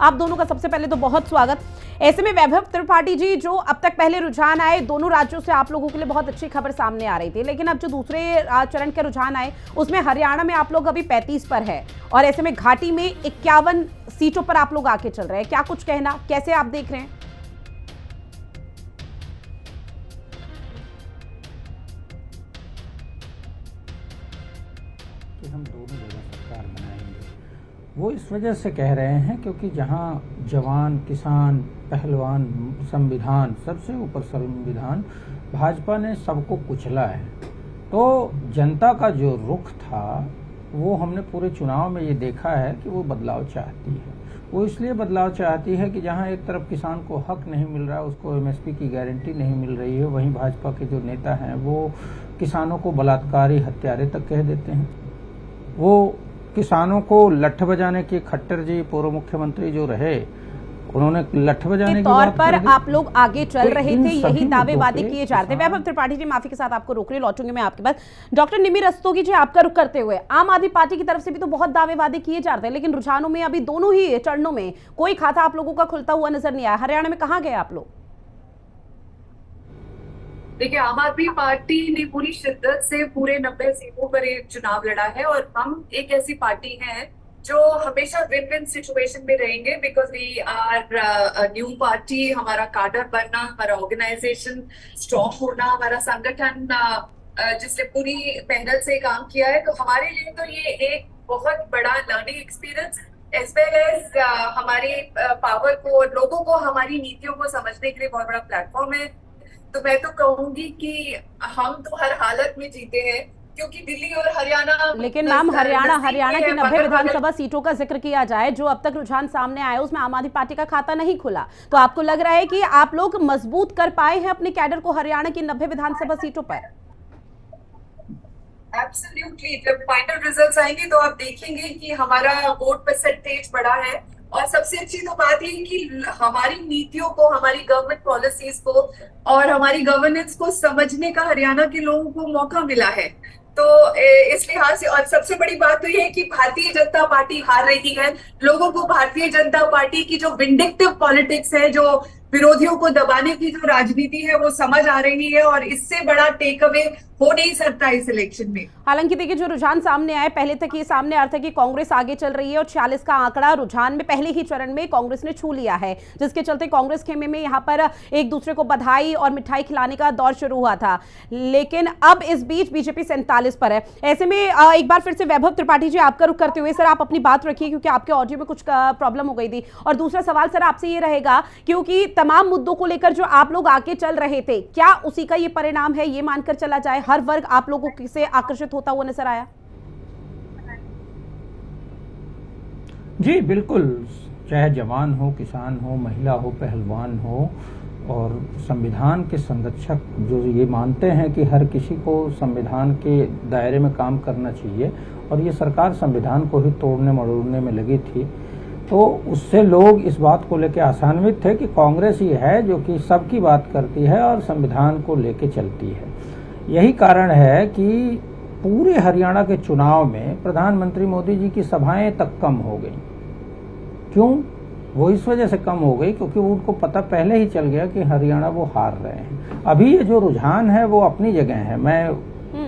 आप दोनों का सबसे पहले तो बहुत स्वागत। ऐसे में वैभव त्रिपाठी जी, जो अब तक पहले रुझान आए दोनों राज्यों से आप लोगों के लिए बहुत अच्छी खबर सामने आ रही थी, लेकिन अब जो दूसरे चरण के रुझान आए उसमें हरियाणा में आप लोग अभी 35 पर है और ऐसे में घाटी में 51 सीटों पर आप लोग आके चल रहे हैं। क्या कुछ कहना, कैसे आप देख रहे हैं? हम दोनों जगह सरकार बनाएंगे, वो इस वजह से कह रहे हैं क्योंकि जहां जवान, किसान, पहलवान, संविधान, सबसे ऊपर संविधान, भाजपा ने सबको कुचला है। तो जनता का जो रुख था वो हमने पूरे चुनाव में ये देखा है कि वो बदलाव चाहती है। वो इसलिए बदलाव चाहती है कि जहां एक तरफ किसान को हक नहीं मिल रहा है, उसको एमएसपी की गारंटी नहीं मिल रही है, वहीं भाजपा के जो नेता हैं वो किसानों को बलात्कारी, हत्यारे तक कह देते हैं। वो किसानों को लठ बजाने की, खट्टर जी पूर्व मुख्यमंत्री जो रहे, उन्होंने लठ बजाने की तौर बात पर कर दी। आप लोग आगे चल तो रहे थे, यही दावे वादे किए जा रहे थे। वैभव त्रिपाठी जी, माफी के साथ आपको रोक रही, लौटूंगी मैं आपके पास। डॉक्टर निमि रस्तोगी जी, आपका रुख करते हुए, आम आदमी पार्टी की तरफ से भी तो बहुत दावे वादे किए जा रहे हैं, लेकिन रुझानों में अभी दोनों ही चरणों में कोई खाता आप लोगों का खुलता हुआ नजर नहीं आया। हरियाणा में कहां गए आप लोग? देखिए, आम आदमी पार्टी ने पूरी शिद्दत से पूरे 90 सीटों पर एक चुनाव लड़ा है और हम एक ऐसी पार्टी हैं जो हमेशा विन विन सिचुएशन में रहेंगे, because we are new party. हमारा काडर बनना, हमारा ऑर्गेनाइजेशन स्ट्रॉन्ग होना, हमारा संगठन जिसने पूरी मेहनत से काम किया है, तो हमारे लिए तो ये एक बहुत बड़ा learning experience as well as हमारी पावर को, लोगों को हमारी नीतियों को समझने के लिए बहुत बड़ा प्लेटफॉर्म है। तो मैं तो कहूंगी कि हम तो हर हालत में जीते हैं, क्योंकि दिल्ली और हरियाणा, लेकिन मैम हरियाणा की 90 विधानसभा सीटों का जिक्र किया जाए, जो अब तक रुझान सामने आया उसमें आम आदमी पार्टी का खाता नहीं खुला, तो आपको लग रहा है कि आप लोग मजबूत कर पाए हैं अपने कैडर को हरियाणा की 90 विधानसभा सीटों पर? एब्सोल्युटली, जब फाइनल रिजल्ट्स आएंगे तो आप देखेंगे कि हमारा वोट परसेंटेज बढ़ा है। और सबसे अच्छी तो बात ये कि हमारी नीतियों को, हमारी गवर्नमेंट पॉलिसीज को और हमारी गवर्नेंस को समझने का हरियाणा के लोगों को मौका मिला है। तो इस लिहाज से, और सबसे बड़ी बात तो ये है कि भारतीय जनता पार्टी हार रही है। लोगों को भारतीय जनता पार्टी की जो विंडिक्टिव पॉलिटिक्स है, जो विरोधियों को दबाने की जो राजनीति है, वो समझ आ रही है और इससे बड़ा टेक अवे हो नहीं सकता इस इलेक्शन में। हालांकि देखिए, जो रुझान सामने आए, पहले तक ये सामने आ रहा था कि कांग्रेस आगे चल रही है और 46 का आंकड़ा रुझान में पहले ही चरण में कांग्रेस ने छू लिया है, जिसके चलते कांग्रेस खेमे में यहाँ पर एक दूसरे को बधाई और मिठाई खिलाने का दौर शुरू हुआ था। लेकिन अब इस बीच बीजेपी 47 पर है। ऐसे में एक बार फिर से वैभव त्रिपाठी जी, आपका रुख करते हुए, सर आप अपनी बात रखिए क्योंकि आपके ऑडियो में कुछ प्रॉब्लम हो गई थी। और दूसरा सवाल सर आपसे ये रहेगा, क्योंकि तमाम मुद्दों को लेकर जो आप लोग आगे चल रहे थे, क्या उसी का ये परिणाम है, ये मानकर चला जाए? हर वर्ग आप लोगों से आकर्षित होता हुआ नजर आया? जी बिल्कुल, चाहे जवान हो, किसान हो, महिला हो, पहलवान हो, और संविधान के संरक्षक जो ये मानते हैं कि हर किसी को संविधान के दायरे में काम करना चाहिए, और ये सरकार संविधान को ही तोड़ने मरोड़ने में लगी थी, तो उससे लोग इस बात को लेकर आशान्वित थे कि कांग्रेस ही है जो कि सबकी बात करती है और संविधान को लेके चलती है। यही कारण है कि पूरे हरियाणा के चुनाव में प्रधानमंत्री मोदी जी की सभाएं तक कम हो गई। क्यों? वो इस वजह से कम हो गई क्योंकि उनको पता पहले ही चल गया कि हरियाणा वो हार रहे हैं। अभी ये जो रुझान है वो अपनी जगह है, मैं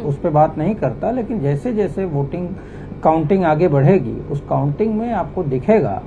उस पर बात नहीं करता, लेकिन जैसे जैसे वोटिंग काउंटिंग आगे बढ़ेगी, उस काउंटिंग में आपको दिखेगा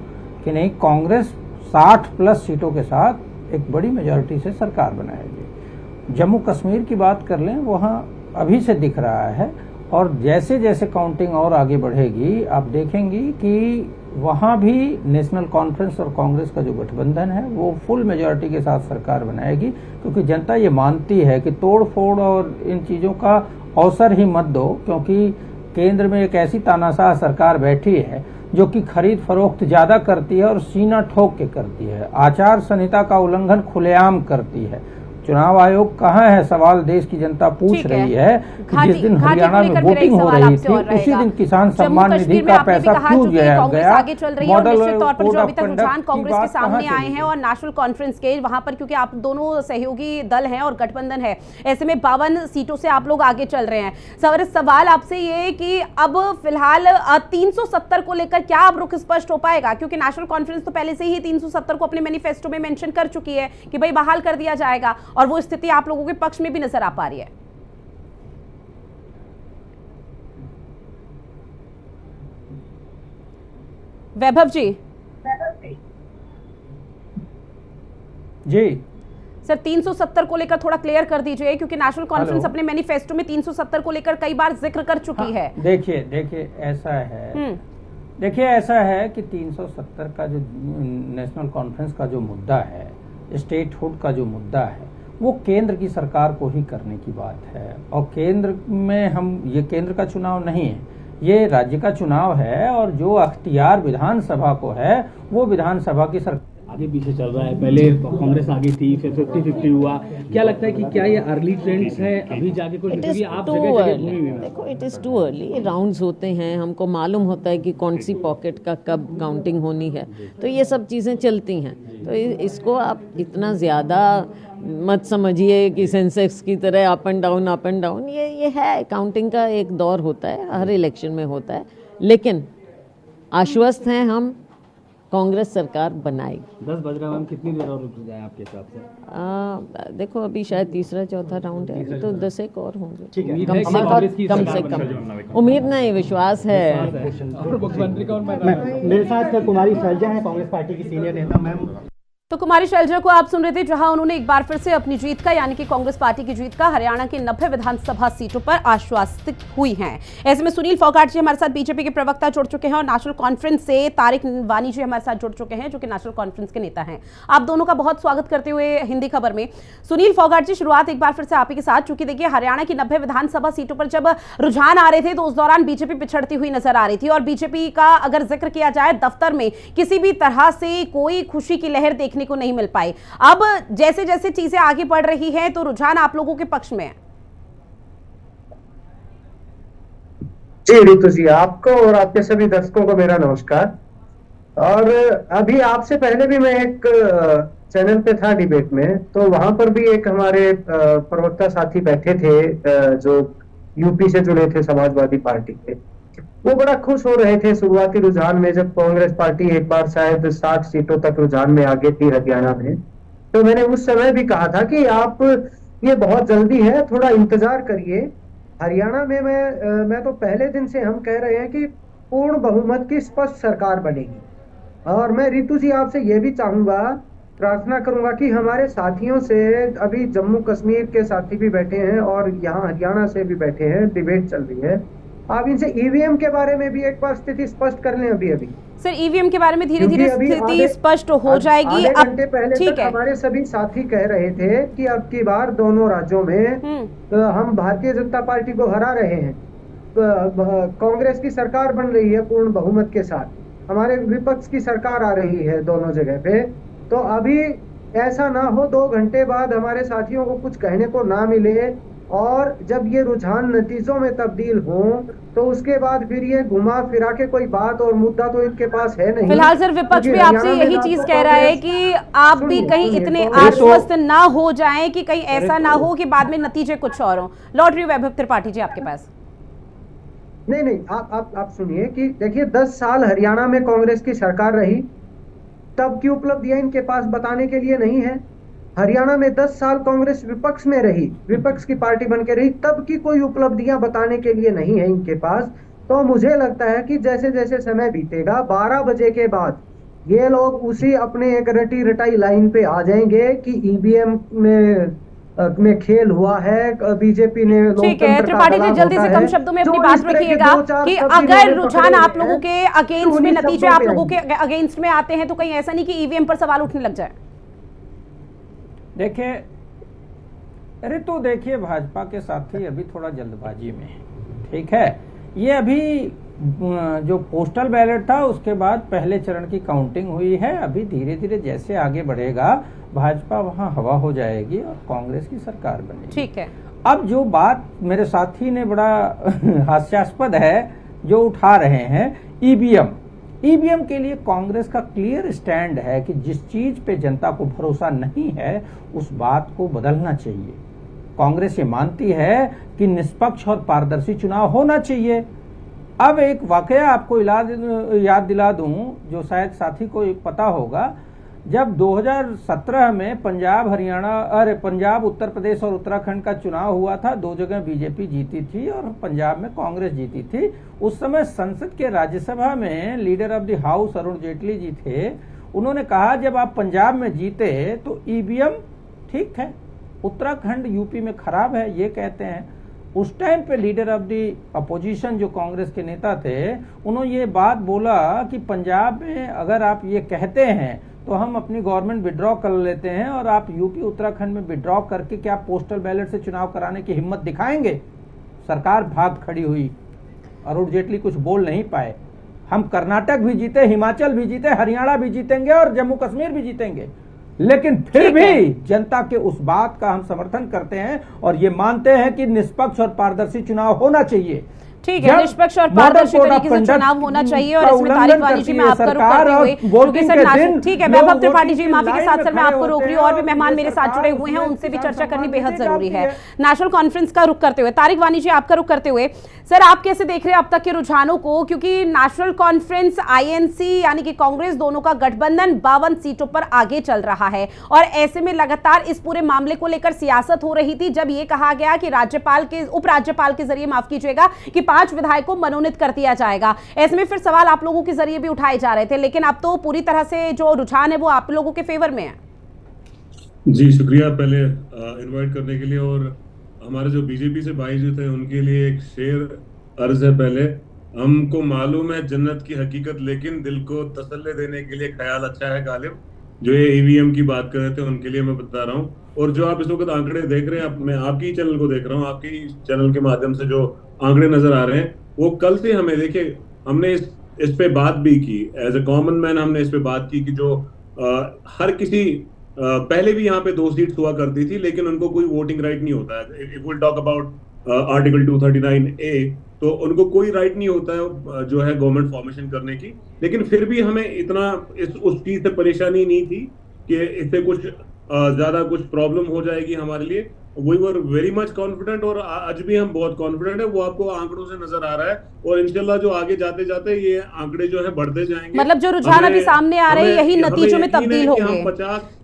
कि नहीं, कांग्रेस 60 प्लस सीटों के साथ एक बड़ी मेजॉरिटी से सरकार बनाएगी। जम्मू कश्मीर की बात कर लें, वहाँ अभी से दिख रहा है, और जैसे जैसे काउंटिंग और आगे बढ़ेगी आप देखेंगी कि वहाँ भी नेशनल कॉन्फ्रेंस और कांग्रेस का जो गठबंधन है वो फुल मेजॉरिटी के साथ सरकार बनाएगी, क्योंकि जनता ये मानती है कि तोड़ फोड़ और इन चीज़ों का अवसर ही मत दो, क्योंकि केंद्र में एक ऐसी तानाशाह सरकार बैठी है जो कि खरीद फरोख्त ज्यादा करती है और सीना ठोक के करती है, आचार संहिता का उल्लंघन खुलेआम करती है। चुनाव आयोग कहाँ है, सवाल देश की जनता पूछ रही है कि जिस दिन हरियाणा में वोटिंग हो रही थी उसी दिन किसान सम्मान निधि का पैसा क्यों गया। आगे चल रही है और निश्चित तौर पर जो अभी तक रुझान कांग्रेस के सामने आए हैं और नेशनल कॉन्फ्रेंस के वहां पर, क्योंकि आप दोनों सहयोगी दल हैं और गठबंधन है, ऐसे में 52 सीटों से आप लोग आगे चल रहे हैं। सवाल आपसे ये कि अब फिलहाल 370 को लेकर क्या अब रुख स्पष्ट हो पाएगा, क्योंकि नेशनल कॉन्फ्रेंस तो पहले से ही 370 को अपने मैनिफेस्टो में मेंशन कर चुकी है कि भाई बहाल कर दिया जाएगा, और वो स्थिति आप लोगों के पक्ष में भी नजर आ पा रही है। वैभव जी। जी सर 370 को लेकर थोड़ा क्लियर कर दीजिए, क्योंकि नेशनल कॉन्फ्रेंस अपने मैनिफेस्टो में 370 को लेकर कई बार जिक्र कर चुकी है। देखिए ऐसा है कि 370 का जो नेशनल कॉन्फ्रेंस का जो मुद्दा है, स्टेटहुड का जो मुद्दा है, वो केंद्र की सरकार को ही करने की बात है। और केंद्र में ये केंद्र का चुनाव नहीं है, ये राज्य का चुनाव है, और जो अख्तियार विधानसभा को है वो विधानसभा की सरकार आगे पीछे चल रहा है। पहले कांग्रेस आगे थी, फिर 50-50 हुआ। क्या लगता है कि क्या ये अर्ली ट्रेंड्स है अभी जाके कुछ, क्योंकि आप जगह देखो it is too early, rounds होते हैं, हमको मालूम होता है कि कौन सी पॉकेट का कब काउंटिंग होनी है, तो ये सब चीज़ें चलती हैं। तो इसको आप इतना ज़्यादा मत समझिए कि सेंसेक्स की तरह अप एंड डाउन। ये है, काउंटिंग का एक दौर होता है, हर इलेक्शन में होता है, लेकिन आश्वस्त हैं हम, कांग्रेस सरकार बनाएगी। 10 बज रहा है, कितनी देर और रुक जाए आपके हिसाब से? देखो अभी शायद तीसरा चौथा राउंड है, तो 10 एक और होंगे कम से कम। उम्मीद नहीं, विश्वास है। मेरे साथ कुमारी शैलजा है, कांग्रेस पार्टी की सीनियर नेता। मैम, तो कुमारी शैलजा को आप सुन रहे थे, जहां उन्होंने एक बार फिर से अपनी जीत का, यानी कि कांग्रेस पार्टी की जीत का हरियाणा की 90 विधानसभा सीटों पर आश्वस्त हुई हैं। ऐसे में सुनील फोगाट जी हमारे साथ बीजेपी के प्रवक्ता जुड़ चुके हैं, और नेशनल कॉन्फ्रेंस से तारिक वानी जी हमारे साथ जुड़ चुके हैं, जो कि नेशनल कॉन्फ्रेंस के नेता हैं। आप दोनों का बहुत स्वागत करते हुए हिंदी खबर में। सुनील फोगाट जी, शुरुआत एक बार फिर से आप ही के साथ, चूंकि देखिए हरियाणा की 90 विधानसभा सीटों पर जब रुझान आ रहे थे तो उस दौरान बीजेपी पिछड़ती हुई नजर आ रही थी, और बीजेपी का अगर जिक्र किया जाए, दफ्तर में किसी भी तरह से कोई खुशी की लहर देखने को नहीं मिल पाई। अब जैसे जैसे चीजें आगे बढ़ रही हैं, तो रुझान आप लोगों के पक्ष में है। जी ऋतु जी, आपको और आपके सभी दर्शकों को मेरा नमस्कार। और अभी आपसे पहले भी मैं एक चैनल पे था डिबेट में, तो वहां पर भी एक हमारे प्रवक्ता साथी बैठे थे जो यूपी से जुड़े थे, समाजवादी पार्टी के। वो बड़ा खुश हो रहे थे शुरुआती रुझान में, जब कांग्रेस पार्टी एक बार शायद 60 सीटों तक रुझान में आगे थी हरियाणा में। तो मैंने उस समय भी कहा था कि आप, ये बहुत जल्दी है, थोड़ा इंतजार करिए। हरियाणा में मैं तो पहले दिन से हम कह रहे हैं कि पूर्ण बहुमत की स्पष्ट सरकार बनेगी। और मैं ऋतु जी आपसे ये भी चाहूंगा, प्रार्थना करूंगा कि हमारे साथियों से, अभी जम्मू कश्मीर के साथी भी बैठे हैं और यहाँ हरियाणा से भी बैठे हैं, डिबेट चल रही है, आप इनसे ईवीएम के बारे में भी एक बार स्थिति स्पष्ट कर लें। अभी सर ईवीएम के बारे में धीरे धीरे स्थिति स्पष्ट हो जाएगी। अब घंटे पहले तक हमारे सभी साथी कह रहे थे कि अब की बार दोनों राज्यों में हम भारतीय जनता पार्टी को हरा रहे हैं, कांग्रेस की सरकार बन रही है पूर्ण बहुमत के साथ, हमारे विपक्ष की सरकार आ रही है दोनों जगह पे। तो अभी ऐसा ना हो 2 घंटे बाद हमारे साथियों को कुछ कहने को ना मिले, और जब ये रुझान नतीजों में तब्दील हो तो उसके बाद फिर ये घुमा फिरा के कोई बात और मुद्दा तो इनके पास है नहीं। फिलहाल सर विपक्ष भी आपसे यही चीज कह रहा है कि आप भी कहीं इतने आश्वस्त ना हो जाएं कि कहीं ऐसा ना हो कि बाद में नतीजे कुछ और हो। लौट रही वैभव त्रिपाठी जी आपके पास। नहीं, आप सुनिए कि देखिए 10 साल हरियाणा में कांग्रेस की सरकार रही, तब की उपलब्धियां इनके पास बताने के लिए नहीं है। हरियाणा में 10 साल कांग्रेस विपक्ष में रही, विपक्ष की पार्टी बन के रही, तब की कोई उपलब्धियां बताने के लिए नहीं है इनके पास। तो मुझे लगता है कि जैसे जैसे समय बीतेगा, 12 बजे के बाद ये लोग उसी अपने एक रटी रटाई लाइन पे आ जाएंगे कि ईवीएम में खेल हुआ है, बीजेपी ने। ठीक है त्रिपाठी जी, जल्दी से कम शब्दों में अपनी बात रखिएगा कि अगर रुझान आप लोगों के अगेंस्ट में, नतीजे आप लोगों के अगेंस्ट में आते हैं, तो कहीं ऐसा नहीं कि ईवीएम पर सवाल उठने लग जाए। देखिए ऋतु, देखिए भाजपा के साथी अभी थोड़ा जल्दबाजी में, ठीक है, ये अभी जो पोस्टल बैलेट था उसके बाद पहले चरण की काउंटिंग हुई है। अभी धीरे धीरे जैसे आगे बढ़ेगा भाजपा वहां हवा हो जाएगी और कांग्रेस की सरकार बनेगी। ठीक है। अब जो बात मेरे साथी ने बड़ा हास्यास्पद है जो उठा रहे हैं, ईवीएम के लिए कांग्रेस का क्लियर स्टैंड है कि जिस चीज पे जनता को भरोसा नहीं है उस बात को बदलना चाहिए। कांग्रेस ये मानती है कि निष्पक्ष और पारदर्शी चुनाव होना चाहिए। अब एक वाकया आपको याद दिला दूं जो शायद साथी को पता होगा। जब 2017 में पंजाब, उत्तर प्रदेश और उत्तराखंड का चुनाव हुआ था, 2 जगह बीजेपी जीती थी और पंजाब में कांग्रेस जीती थी। उस समय संसद के राज्यसभा में leader of the house Arun Jaitley ji थे। उन्होंने कहा जब आप पंजाब में जीते तो ईवीएम ठीक है, उत्तराखंड यूपी में खराब है, ये कहते हैं। उस टाइम पे लीडर ऑफ दी अपोजिशन जो कांग्रेस के नेता थे, उन्होंने ये बात बोला कि पंजाब में अगर आप ये कहते हैं तो हम अपनी गवर्नमेंट विड्रॉ कर लेते हैं और आप यूपी उत्तराखंड में विड्रॉ करके क्या पोस्टल बैलेट से चुनाव कराने की हिम्मत दिखाएंगे? सरकार भाग खड़ी हुई, अरुण जेटली कुछ बोल नहीं पाए। हम कर्नाटक भी जीते, हिमाचल भी जीते, हरियाणा भी जीतेंगे और जम्मू कश्मीर भी जीतेंगे, लेकिन फिर भी जनता के उस बात का हम समर्थन करते हैं और ये मानते हैं कि निष्पक्ष और पारदर्शी चुनाव होना चाहिए। ठीक है, निष्पक्ष और पारदर्शी तरीके से चुनाव होना चाहिए। और इसमें तारिक वानी जी मैं आपका रुख करते हुए, क्योंकि सर ठीक है, वैभव त्रिपाठी जी माफी के साथ सर मैं आपको रोक रही हूँ, और भी मेहमान मेरे साथ जुड़े हुए हैं, उनसे भी चर्चा करनी बेहद जरूरी है। नेशनल कॉन्फ्रेंस का रुख करते हुए तारिक वानी जी आपका रुख करते हुए, सर आप कैसे देख रहे हैं अब तक के रुझानों को? क्योंकि नेशनल कॉन्फ्रेंस, आईएनसी यानी कि कांग्रेस, दोनों का गठबंधन 52 सीटों पर आगे चल रहा है और ऐसे में लगातार इस पूरे मामले को लेकर सियासत हो रही थी। जब ये कहा गया कि उपराज्यपाल के जरिए, माफ कीजिएगा, कि 5 विधायकों मनोनीत कर दिया जाएगा, ऐसे में फिर सवाल आप लोगों के जरिए भी उठाए जा रहे थे, लेकिन अब तो पूरी तरह से जो रुझान है वो आप लोगों के फेवर में है। जी शुक्रिया पहले इनवाइट करने के लिए, और हमारे जो बीजेपी से भाई जो थे उनके लिए एक शेर अर्ज है। पहले हमको मालूम है जन्नत की हकीकत, लेकिन दिल को तसल्ली देने के लिए ख्याल अच्छा है गालिब। जो ये ईवीएम की बात कर रहे थे उनके लिए मैं बता रहा हूँ, और जो आप इस वक्त आंकड़े देख रहे हैं, मैं आपकी चैनल को देख रहा हूँ, आपकी चैनल के माध्यम से जो आंकड़े नजर आ रहे हैं वो कल से हमें, देखिए हमने इस पे बात भी की, एज ए कॉमन मैन हमने इस पे बात की कि जो हर किसी पहले भी यहाँ पे 2 सीट्स हुआ करती थी लेकिन उनको कोई वोटिंग राइट नहीं होता है। If we talk about article 239A, तो उनको कोई राइट नहीं होता है जो है गवर्नमेंट फॉर्मेशन करने की, लेकिन फिर भी हमें इतना उस चीज से परेशानी नहीं थी कि इससे कुछ ज्यादा कुछ प्रॉब्लम हो जाएगी हमारे लिए। We were very much confident, और आज भी हम बहुत कॉन्फिडेंट है। वो आपको आंकड़ों से नजर आ रहा है, और इंशाल्लाह जो आगे जाते जाते ये आंकड़े जो है बढ़ते जाएंगे। मतलब जो रुझान अभी सामने आ रहे हैं यही नतीजों में तब्दील होंगे। 50